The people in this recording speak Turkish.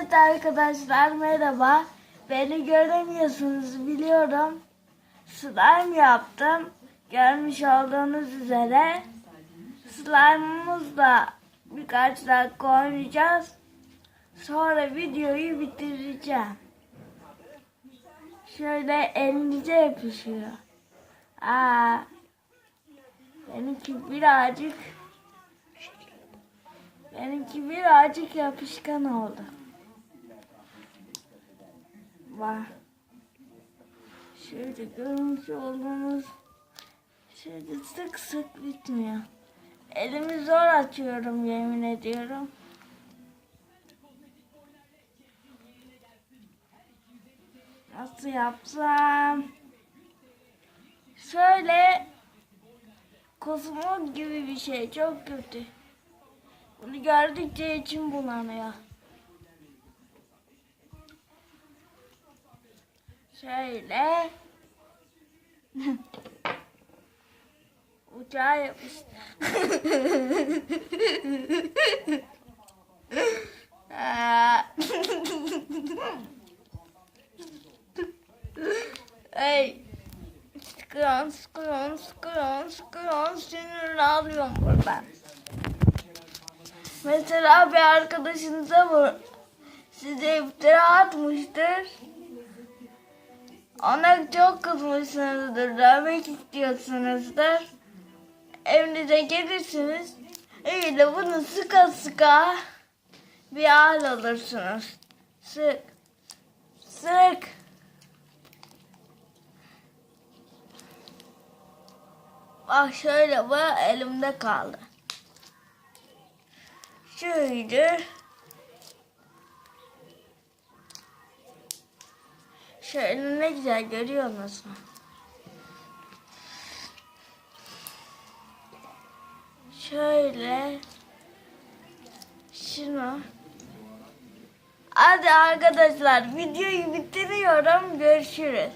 Evet arkadaşlar, merhaba. Beni göremiyorsunuz biliyorum. Slime yaptım. Görmüş olduğunuz üzere. Slime'ımızla birkaç dakika oynayacağız. Sonra videoyu bitireceğim. Şöyle elinize yapışıyor. Benimki birazcık yapışkan oldu. Var. Şöyle görmüş olduğunuz şöyle sık sık bitmiyor. Elimi zor açıyorum, yemin ediyorum. Nasıl yapsam? Şöyle kosmos gibi bir şey, çok kötü. Bunu gördükçe içim bulanıyor. Şöyle uçağa yapıştı. Hey, sıkıyorum, sinirli alıyorum buradan. Mesela bir arkadaşınıza size iftira atmıştır. Ona çok kızmışsınızdır, dövmek istiyorsunuzdur. Evinize gelirsiniz, öyle bunu sıka sıka bir hal alırsınız. Sık. Bak şöyle, bu elimde kaldı. Şöyle ne güzel, görüyor musun? Şöyle şunu. Hadi arkadaşlar, videoyu bitiriyorum. Görüşürüz.